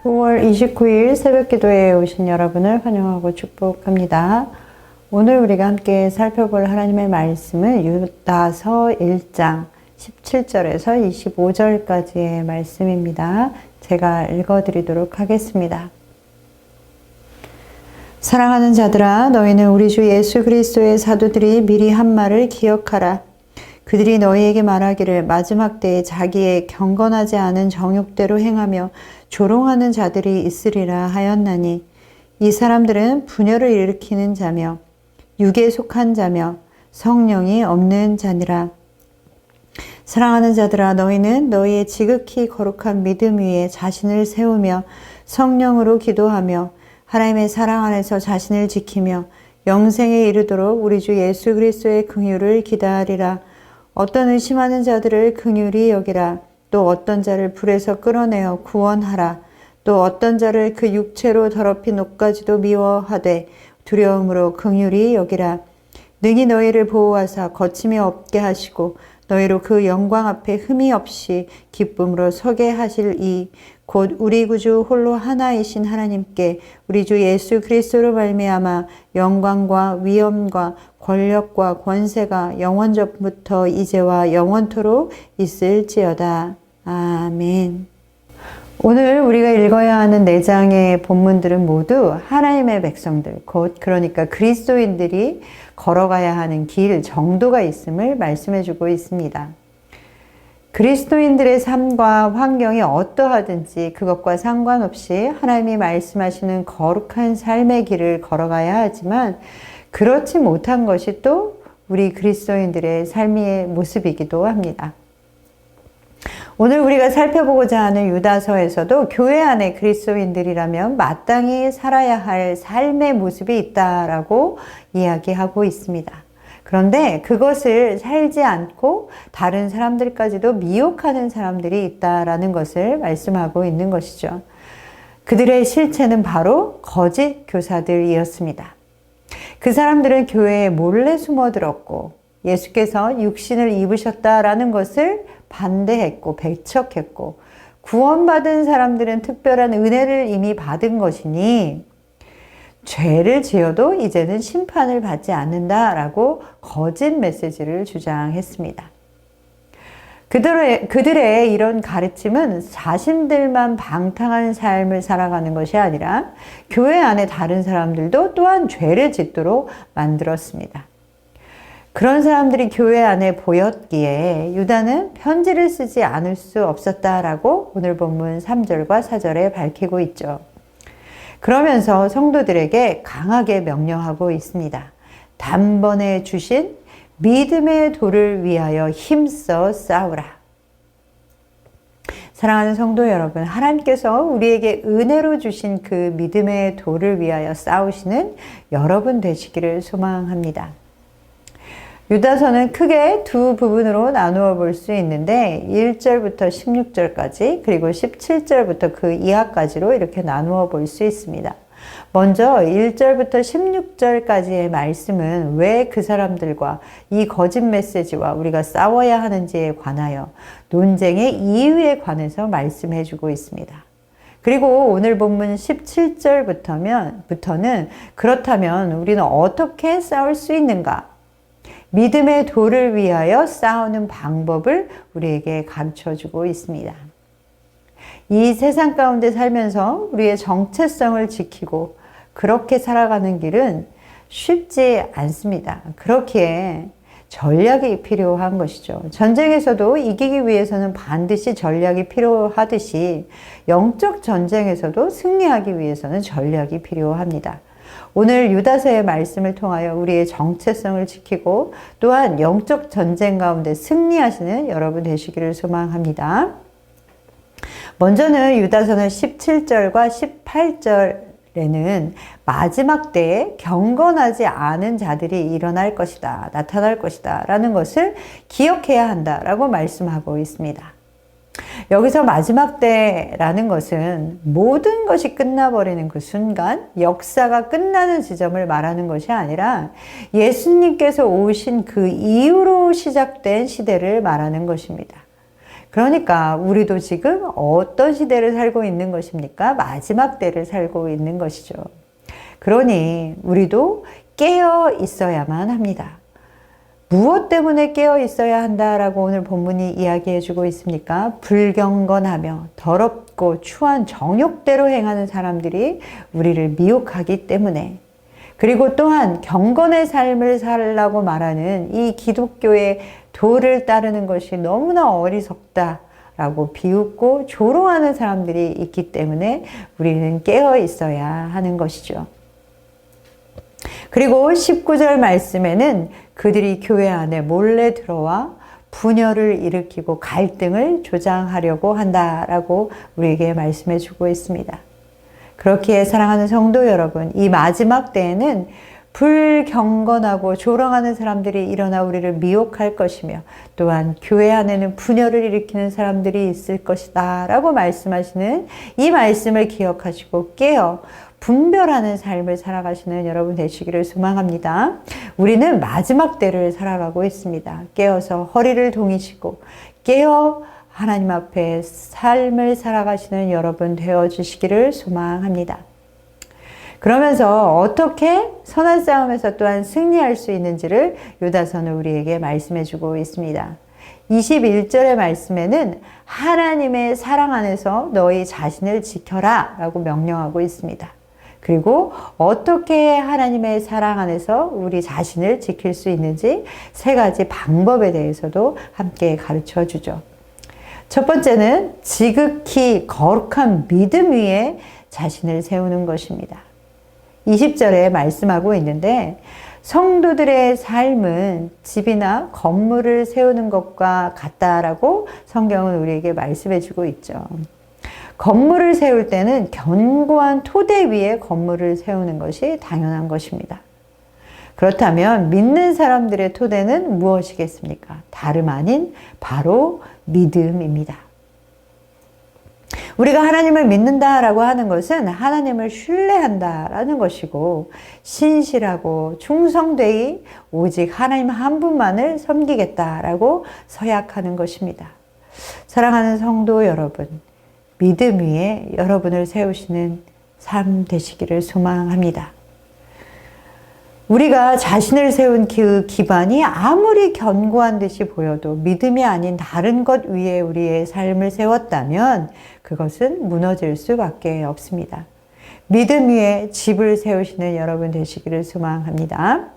9월 29일 새벽기도에 오신 여러분을 환영하고 축복합니다. 오늘 우리가 함께 살펴볼 하나님의 말씀은 유다서 1장 17절에서 25절까지의 말씀입니다. 제가 읽어드리도록 하겠습니다. 사랑하는 자들아, 너희는 우리 주 예수 그리스도의 사도들이 미리 한 말을 기억하라. 그들이 너희에게 말하기를 마지막 때에 자기의 경건하지 않은 정욕대로 행하며 조롱하는 자들이 있으리라 하였나니, 이 사람들은 분열을 일으키는 자며 육에 속한 자며 성령이 없는 자니라. 사랑하는 자들아, 너희는 너희의 지극히 거룩한 믿음 위에 자신을 세우며 성령으로 기도하며 하나님의 사랑 안에서 자신을 지키며 영생에 이르도록 우리 주 예수 그리스도의 긍휼을 기다리라. 어떤 의심하는 자들을 긍휼히 여기라. 또 어떤 자를 불에서 끌어내어 구원하라. 또 어떤 자를 그 육체로 더럽힌 옷까지도 미워하되 두려움으로 긍휼히 여기라. 능히 너희를 보호하사 거침이 없게 하시고 너희로 그 영광 앞에 흠이 없이 기쁨으로 서게 하실 이 곧 우리 구주 홀로 하나이신 하나님께 우리 주 예수 그리스도로 말미암아 영광과 위엄과 권력과 권세가 영원전부터 이제와 영원토록 있을지어다. 아멘. 오늘 우리가 읽어야 하는 4장의 본문들은 모두 하나님의 백성들, 곧 그러니까 그리스도인들이 걸어가야 하는 길, 정도가 있음을 말씀해 주고 있습니다. 그리스도인들의 삶과 환경이 어떠하든지 그것과 상관없이 하나님이 말씀하시는 거룩한 삶의 길을 걸어가야 하지만, 그렇지 못한 것이 또 우리 그리스도인들의 삶의 모습이기도 합니다. 오늘 우리가 살펴보고자 하는 유다서에서도 교회 안에 그리스도인들이라면 마땅히 살아야 할 삶의 모습이 있다라고 이야기하고 있습니다. 그런데 그것을 살지 않고 다른 사람들까지도 미혹하는 사람들이 있다라는 것을 말씀하고 있는 것이죠. 그들의 실체는 바로 거짓 교사들이었습니다. 그 사람들은 교회에 몰래 숨어들었고 예수께서 육신을 입으셨다라는 것을 반대했고 배척했고, 구원받은 사람들은 특별한 은혜를 이미 받은 것이니 죄를 지어도 이제는 심판을 받지 않는다라고 거짓 메시지를 주장했습니다. 그들의 이런 가르침은 자신들만 방탕한 삶을 살아가는 것이 아니라 교회 안에 다른 사람들도 또한 죄를 짓도록 만들었습니다. 그런 사람들이 교회 안에 보였기에 유다는 편지를 쓰지 않을 수 없었다라고 오늘 본문 3절과 4절에 밝히고 있죠. 그러면서 성도들에게 강하게 명령하고 있습니다. 단번에 주신 믿음의 도를 위하여 힘써 싸우라. 사랑하는 성도 여러분, 하나님께서 우리에게 은혜로 주신 그 믿음의 도를 위하여 싸우시는 여러분 되시기를 소망합니다. 유다서는 크게 두 부분으로 나누어 볼 수 있는데 1절부터 16절까지 그리고 17절부터 그 이하까지로 이렇게 나누어 볼 수 있습니다. 먼저 1절부터 16절까지의 말씀은 왜 그 사람들과 이 거짓 메시지와 우리가 싸워야 하는지에 관하여 논쟁의 이유에 관해서 말씀해 주고 있습니다. 그리고 오늘 본문 17절부터는 그렇다면 우리는 어떻게 싸울 수 있는가? 믿음의 도를 위하여 싸우는 방법을 우리에게 가르쳐주고 있습니다. 이 세상 가운데 살면서 우리의 정체성을 지키고 그렇게 살아가는 길은 쉽지 않습니다. 그렇기에 전략이 필요한 것이죠. 전쟁에서도 이기기 위해서는 반드시 전략이 필요하듯이 영적 전쟁에서도 승리하기 위해서는 전략이 필요합니다. 오늘 유다서의 말씀을 통하여 우리의 정체성을 지키고 또한 영적 전쟁 가운데 승리하시는 여러분 되시기를 소망합니다. 먼저는 유다서는 17절과 18절에는 마지막 때에 경건하지 않은 자들이 일어날 것이다, 나타날 것이다 라는 것을 기억해야 한다라고 말씀하고 있습니다. 여기서 마지막 때라는 것은 모든 것이 끝나버리는 그 순간, 역사가 끝나는 지점을 말하는 것이 아니라 예수님께서 오신 그 이후로 시작된 시대를 말하는 것입니다. 그러니까 우리도 지금 어떤 시대를 살고 있는 것입니까? 마지막 때를 살고 있는 것이죠. 그러니 우리도 깨어 있어야만 합니다. 무엇 때문에 깨어 있어야 한다라고 오늘 본문이 이야기해 주고 있습니까? 불경건하며 더럽고 추한 정욕대로 행하는 사람들이 우리를 미혹하기 때문에, 그리고 또한 경건의 삶을 살라고 말하는 이 기독교의 도를 따르는 것이 너무나 어리석다라고 비웃고 조롱하는 사람들이 있기 때문에 우리는 깨어 있어야 하는 것이죠. 그리고 19절 말씀에는 그들이 교회 안에 몰래 들어와 분열을 일으키고 갈등을 조장하려고 한다라고 우리에게 말씀해 주고 있습니다. 그렇기에 사랑하는 성도 여러분, 이 마지막 때에는 불경건하고 조롱하는 사람들이 일어나 우리를 미혹할 것이며, 또한 교회 안에는 분열을 일으키는 사람들이 있을 것이다 라고 말씀하시는 이 말씀을 기억하시고 깨어 분별하는 삶을 살아가시는 여러분 되시기를 소망합니다. 우리는 마지막 때를 살아가고 있습니다. 깨어서 허리를 동이시고 깨어 하나님 앞에 삶을 살아가시는 여러분 되어주시기를 소망합니다. 그러면서 어떻게 선한 싸움에서 또한 승리할 수 있는지를 유다서는 우리에게 말씀해주고 있습니다. 21절의 말씀에는 하나님의 사랑 안에서 너희 자신을 지켜라 라고 명령하고 있습니다. 그리고 어떻게 하나님의 사랑 안에서 우리 자신을 지킬 수 있는지 세 가지 방법에 대해서도 함께 가르쳐 주죠. 첫 번째는 지극히 거룩한 믿음 위에 자신을 세우는 것입니다. 20절에 말씀하고 있는데, 성도들의 삶은 집이나 건물을 세우는 것과 같다라고 성경은 우리에게 말씀해 주고 있죠. 건물을 세울 때는 견고한 토대 위에 건물을 세우는 것이 당연한 것입니다. 그렇다면 믿는 사람들의 토대는 무엇이겠습니까? 다름 아닌 바로 믿음입니다. 우리가 하나님을 믿는다라고 하는 것은 하나님을 신뢰한다라는 것이고, 신실하고 충성되이 오직 하나님 한 분만을 섬기겠다라고 서약하는 것입니다. 사랑하는 성도 여러분, 믿음 위에 여러분을 세우시는 삶 되시기를 소망합니다. 우리가 자신을 세운 그 기반이 아무리 견고한 듯이 보여도 믿음이 아닌 다른 것 위에 우리의 삶을 세웠다면 그것은 무너질 수밖에 없습니다. 믿음 위에 집을 세우시는 여러분 되시기를 소망합니다.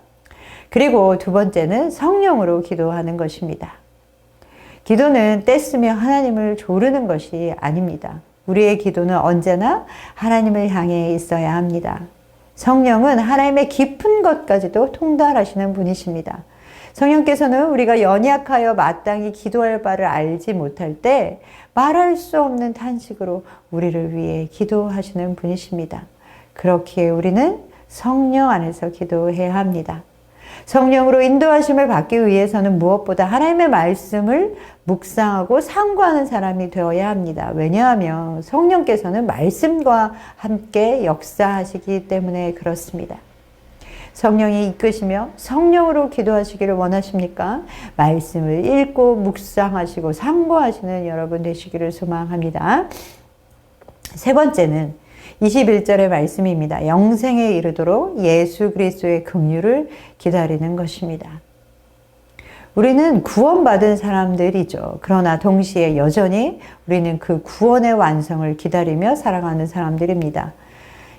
그리고 두 번째는 성령으로 기도하는 것입니다. 기도는 떼쓰며 하나님을 조르는 것이 아닙니다. 우리의 기도는 언제나 하나님을 향해 있어야 합니다. 성령은 하나님의 깊은 것까지도 통달하시는 분이십니다. 성령께서는 우리가 연약하여 마땅히 기도할 바를 알지 못할 때 말할 수 없는 탄식으로 우리를 위해 기도하시는 분이십니다. 그렇기에 우리는 성령 안에서 기도해야 합니다. 성령으로 인도하심을 받기 위해서는 무엇보다 하나님의 말씀을 묵상하고 상고하는 사람이 되어야 합니다. 왜냐하면 성령께서는 말씀과 함께 역사하시기 때문에 그렇습니다. 성령이 이끄시며 성령으로 기도하시기를 원하십니까? 말씀을 읽고 묵상하시고 상고하시는 여러분 되시기를 소망합니다. 세 번째는 21절의 말씀입니다. 영생에 이르도록 예수 그리스도의 긍휼을 기다리는 것입니다. 우리는 구원받은 사람들이죠. 그러나 동시에 여전히 우리는 그 구원의 완성을 기다리며 살아가는 사람들입니다.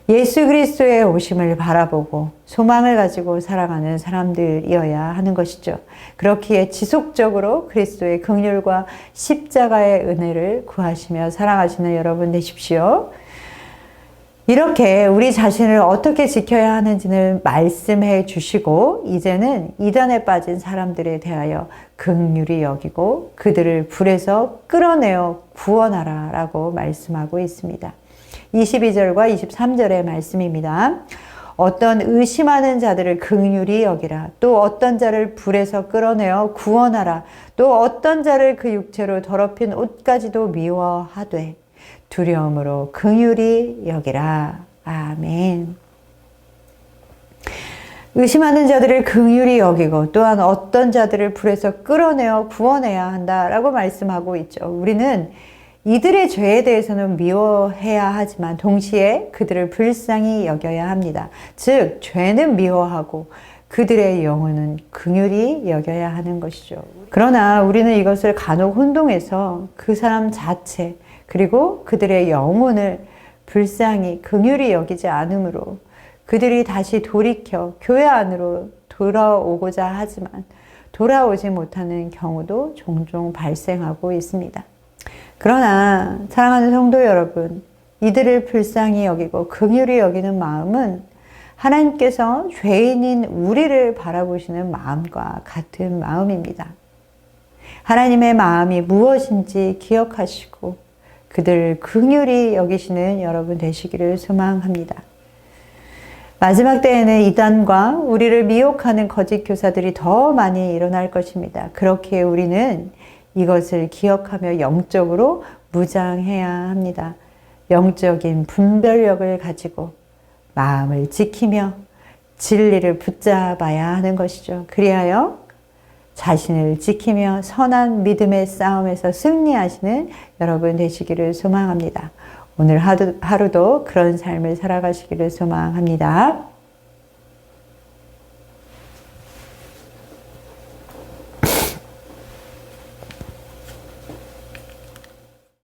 예수 그리스도의 오심을 바라보고 소망을 가지고 살아가는 사람들이어야 하는 것이죠. 그렇기에 지속적으로 그리스도의 긍휼과 십자가의 은혜를 구하시며 살아가시는 여러분 되십시오. 이렇게 우리 자신을 어떻게 지켜야 하는지를 말씀해 주시고, 이제는 이단에 빠진 사람들에 대하여 긍휼히 여기고 그들을 불에서 끌어내어 구원하라 라고 말씀하고 있습니다. 22절과 23절의 말씀입니다. 어떤 의심하는 자들을 긍휼히 여기라. 또 어떤 자를 불에서 끌어내어 구원하라. 또 어떤 자를 그 육체로 더럽힌 옷까지도 미워하되 두려움으로 긍휼히 여기라. 아멘. 의심하는 자들을 긍휼히 여기고 또한 어떤 자들을 불에서 끌어내어 구원해야 한다라고 말씀하고 있죠. 우리는 이들의 죄에 대해서는 미워해야 하지만 동시에 그들을 불쌍히 여겨야 합니다. 즉 죄는 미워하고 그들의 영혼은 긍휼히 여겨야 하는 것이죠. 그러나 우리는 이것을 간혹 혼동해서 그 사람 자체 그리고 그들의 영혼을 불쌍히 긍휼히 여기지 않으므로 그들이 다시 돌이켜 교회 안으로 돌아오고자 하지만 돌아오지 못하는 경우도 종종 발생하고 있습니다. 그러나 사랑하는 성도 여러분, 이들을 불쌍히 여기고 긍휼히 여기는 마음은 하나님께서 죄인인 우리를 바라보시는 마음과 같은 마음입니다. 하나님의 마음이 무엇인지 기억하시고 그들을 긍휼히 여기시는 여러분 되시기를 소망합니다. 마지막 때에는 이단과 우리를 미혹하는 거짓 교사들이 더 많이 일어날 것입니다. 그렇기에 우리는 이것을 기억하며 영적으로 무장해야 합니다. 영적인 분별력을 가지고 마음을 지키며 진리를 붙잡아야 하는 것이죠. 그리하여 자신을 지키며 선한 믿음의 싸움에서 승리하시는 여러분 되시기를 소망합니다. 오늘 하루도 그런 삶을 살아가시기를 소망합니다.